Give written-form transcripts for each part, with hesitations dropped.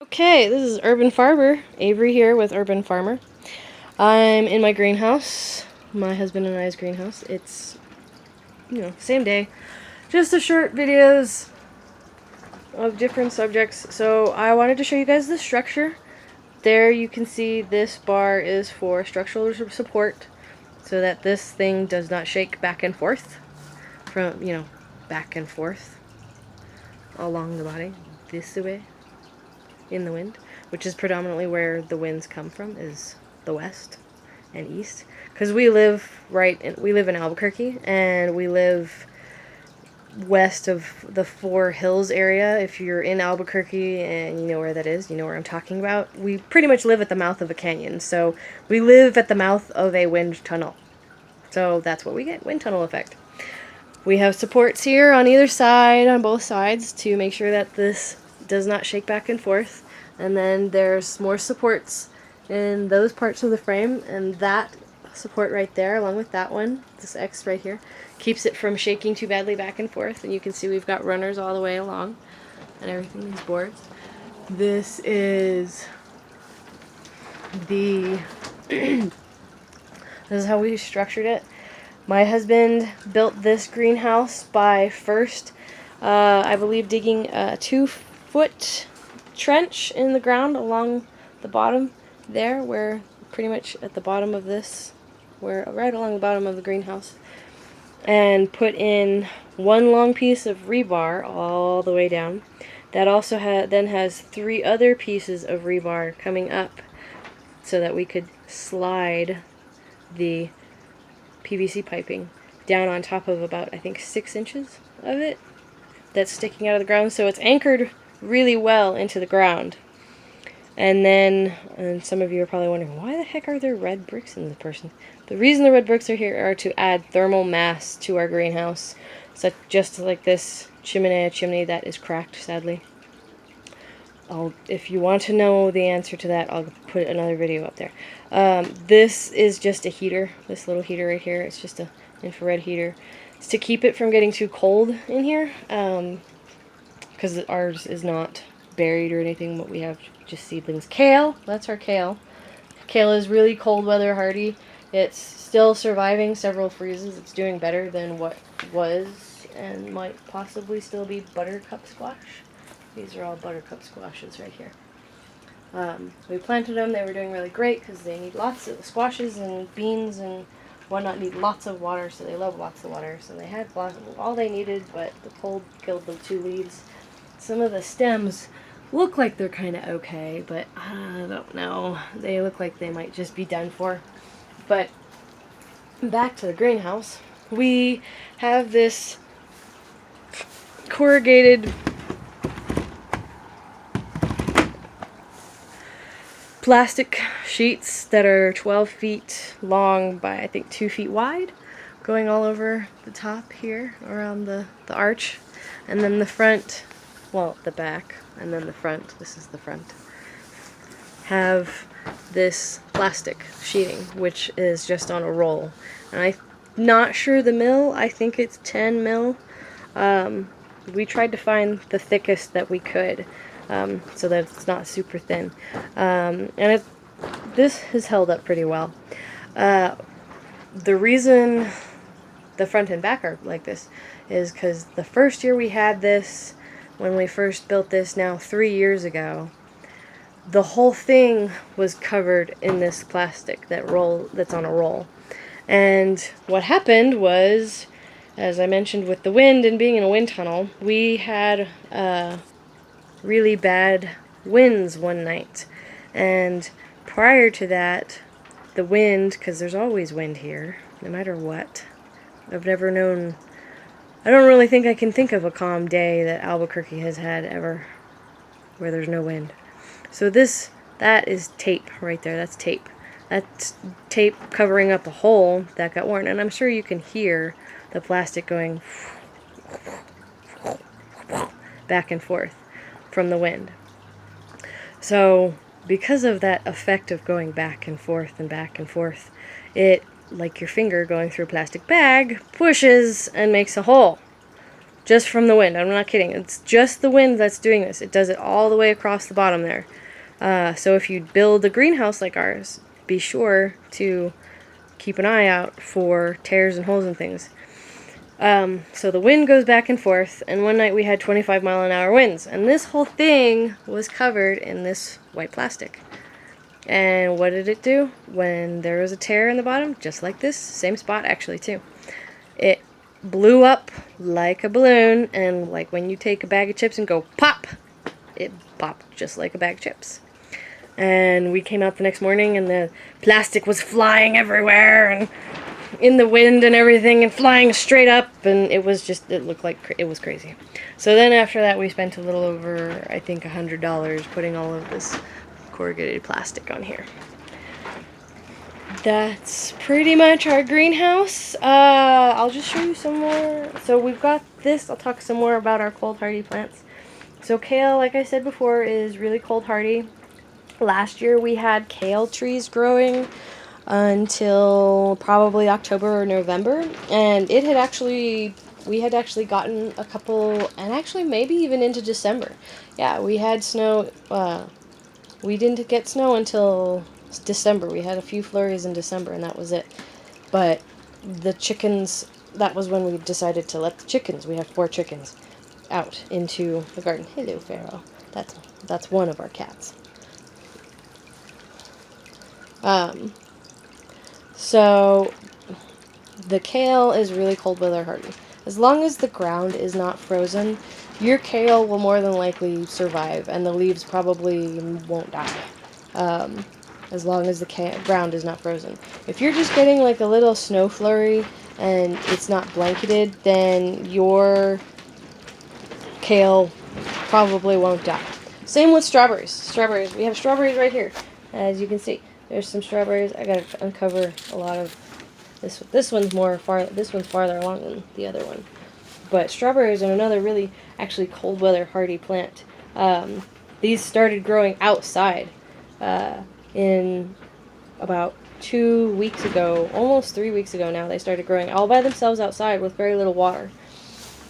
Okay, this is Urban Farmer. Avery here with Urban Farmer. I'm in my greenhouse, my husband and I's greenhouse. It's, same day. Just a short videos of different subjects. So I wanted to show you guys the structure. There you can see this bar is for structural support so that this thing does not shake back and forth back and forth along the body this way in the wind, which is predominantly where the winds come from, is the west and east, because we live in Albuquerque, and we live west of the Four Hills area. If you're in Albuquerque and you know where that is, you know where I'm talking about. We pretty much live at the mouth of a canyon, so we live at the mouth of a wind tunnel. So that's what we get, wind tunnel effect. We have supports here on either side, on both sides, to make sure that this does not shake back and forth. And then there's more supports in those parts of the frame, and that support right there, along with that one, this X right here, keeps it from shaking too badly back and forth. And you can see we've got runners all the way along and everything, these boards. This is the this is how we structured it. My husband built this greenhouse by first, I believe, digging a 2-foot trench in the ground along the bottom there, where pretty much at the bottom of this, right along the bottom of the greenhouse, and put in one long piece of rebar all the way down. That also then has 3 other pieces of rebar coming up so that we could slide the PVC piping down on top of about, I think, 6 inches of it that's sticking out of the ground, so it's anchored really well into the ground. And then, some of you are probably wondering, why the heck are there red bricks in the person? The reason the red bricks are here are to add thermal mass to our greenhouse, just like this chimney that is cracked, sadly. If you want to know the answer to that, I'll put another video up there. This is just a heater, this little heater right here. It's just an infrared heater. It's to keep it from getting too cold in here, because ours is not buried or anything, but we have just seedlings. Kale, that's our kale. Kale is really cold weather hardy. It's still surviving several freezes. It's doing better than what was, and might possibly still be buttercup squash. These are all buttercup squashes right here. We planted them. They were doing really great because they need lots of squashes, and beans and whatnot need lots of water, so they love lots of water. So they had all they needed, but the cold killed the 2 leaves. Some of the stems look like they're kind of okay, but I don't know. They look like they might just be done for. But back to the greenhouse. We have this corrugated plastic sheets that are 12 feet long by, I think, 2 feet wide, going all over the top here around the arch. And then the front, well, the back, and then the front, this is the front, have this plastic sheeting, which is just on a roll. And I'm not sure the mil, I think it's 10 mil. We tried to find the thickest that we could, so that it's not super thin. And this has held up pretty well. The reason the front and back are like this is because the first year we had this, when we first built this now 3 years ago, the whole thing was covered in this plastic that's on a roll. And what happened was, as I mentioned with the wind and being in a wind tunnel, we had really bad winds one night. And prior to that, the wind, because there's always wind here, no matter what. I've never known, I don't really think I can think of a calm day that Albuquerque has had ever where there's no wind. So that is tape right there. That's tape. That's tape covering up a hole that got worn. And I'm sure you can hear the plastic going back and forth from the wind. So because of that effect of going back and forth, it, like your finger going through a plastic bag, pushes and makes a hole. just from the wind. I'm not kidding. It's just the wind that's doing this. It does it all the way across the bottom there. So if you build a greenhouse like ours, be sure to keep an eye out for tears and holes and things. So the wind goes back and forth, and one night we had 25-mile-an-hour winds, and this whole thing was covered in this white plastic. And what did it do? When there was a tear in the bottom, just like this, same spot actually too, it blew up like a balloon, and like when you take a bag of chips and go pop, it popped just like a bag of chips. And we came out the next morning, and the plastic was flying everywhere, and in the wind and everything, and flying straight up, and it looked like it was crazy. So then after that, we spent a little over, I think, $100 putting all of this corrugated plastic on here. That's pretty much our greenhouse. I'll just show you some more. So we've got this. I'll talk some more about our cold hardy plants. So kale, like I said before, is really cold hardy. Last year we had kale trees growing until probably October or November, and we had actually gotten a couple, and actually maybe even into December. Yeah, we had snow. We didn't get snow until December. We had a few flurries in December, and that was it. But the chickens, that was when we decided to let the chickens, we have 4 chickens, out into the garden. Hello, Pharaoh. That's one of our cats. So the kale is really cold weather hardy. As long as the ground is not frozen, your kale will more than likely survive, and the leaves probably won't die. As long as the ground is not frozen. If you're just getting like a little snow flurry and it's not blanketed, then your kale probably won't die. Same with strawberries. Strawberries. We have strawberries right here, as you can see. There's some strawberries. I gotta uncover a lot of this. This one's farther along than the other one. But strawberries are another really actually cold weather hardy plant. These started growing outside in about 2 weeks ago, almost 3 weeks ago now. They started growing all by themselves outside with very little water.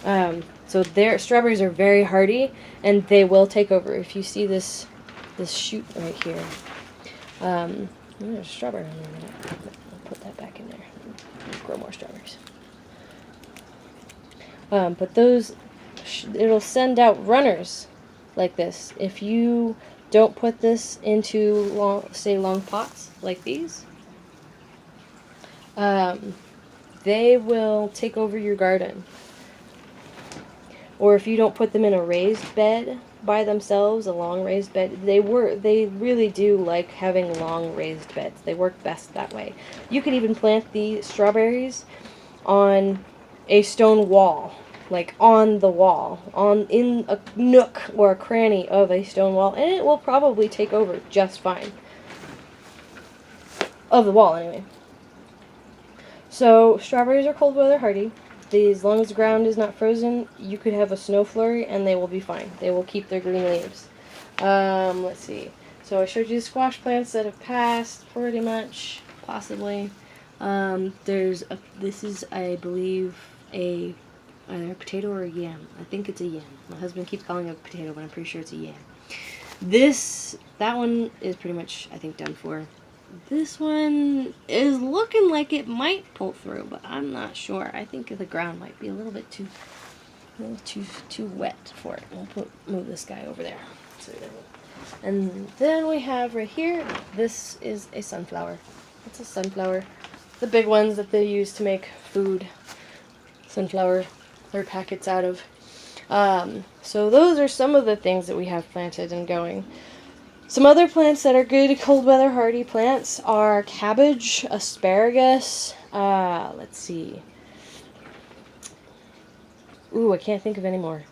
So their strawberries are very hardy, and they will take over. If you see this shoot right here, there's a strawberry in there. I'll put that back in there. Grow more strawberries. But those, it'll send out runners like this. If you don't put this into long pots like these, they will take over your garden. Or if you don't put them in a raised bed by themselves, a long raised bed, they really do like having long raised beds. They work best that way. You could even plant the strawberries on a stone wall, like on the wall, in a nook or a cranny of a stone wall, and it will probably take over just fine. Of the wall, anyway. So strawberries are cold weather hardy. As long as the ground is not frozen, you could have a snow flurry and they will be fine. They will keep their green leaves. Let's see. So I showed you the squash plants that have passed, pretty much, possibly. This is, I believe, either a potato or a yam. I think it's a yam. My husband keeps calling it a potato, but I'm pretty sure it's a yam. That one is pretty much, I think, done for. This one is looking like it might pull through, but I'm not sure. I think the ground might be a little too wet for it. We'll move this guy over there. And then we have right here, this is a sunflower. It's a sunflower. The big ones that they use to make food. Sunflower packets out of. So those are some of the things that we have planted and going. Some other plants that are good cold weather hardy plants are cabbage, asparagus, let's see. Ooh, I can't think of any more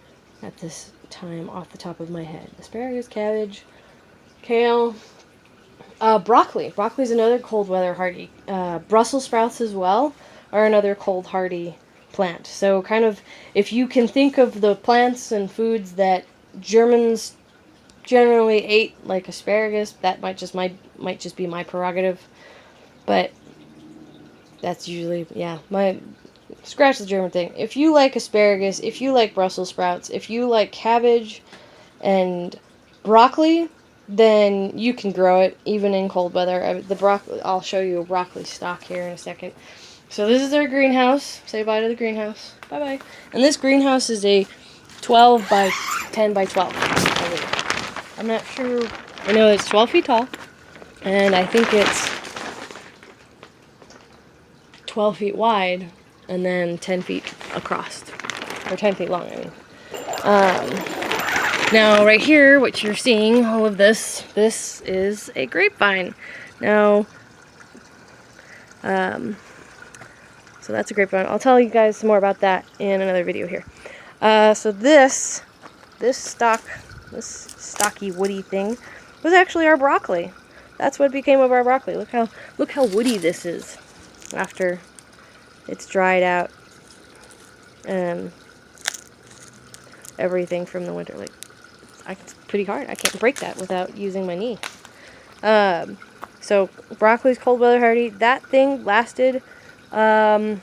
at this time off the top of my head. Asparagus, cabbage, kale, broccoli. Broccoli is another cold weather hardy. Brussels sprouts as well are another cold hardy plant. So kind of, if you can think of the plants and foods that Germans generally ate, like asparagus, that might just be my prerogative, but that's usually, yeah, scratch the German thing. If you like asparagus, if you like Brussels sprouts, if you like cabbage and broccoli, then you can grow it even in cold weather. The broccoli, I'll show you a broccoli stalk here in a second. So this is our greenhouse. Say bye to the greenhouse. Bye bye. And this greenhouse is a 12 by 10 by 12. I believe. I'm not sure. I know it's 12 feet tall, and I think it's 12 feet wide, and then 10 feet across, or 10 feet long, I mean. Now, right here, what you're seeing, all of this is a grapevine. Now, so that's a grapevine. I'll tell you guys some more about that in another video here. So this stocky woody thing was actually our broccoli. That's what became of our broccoli. Look how woody this is after it's dried out and everything from the winter. Like, it's pretty hard. I can't break that without using my knee. So broccoli's cold weather hardy. That thing lasted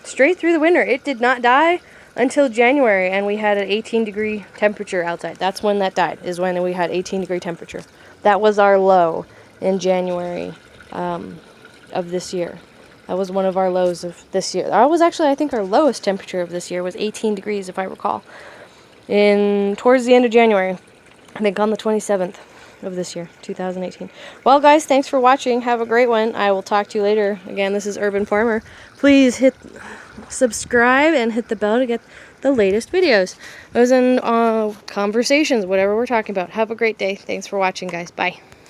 straight through the winter. It did not die until January, and we had an 18-degree temperature outside. That's when that died, is when we had 18-degree temperature. That was our low in January of this year. That was one of our lows of this year. That was actually, I think, our lowest temperature of this year was 18 degrees, if I recall. Towards the end of January, I think on the 27th of this year, 2018. Well, guys, thanks for watching. Have a great one. I will talk to you later. Again, this is Urban Farmer. Please hit subscribe and hit the bell to get the latest videos. Those and conversations, whatever we're talking about. Have a great day. Thanks for watching, guys. Bye.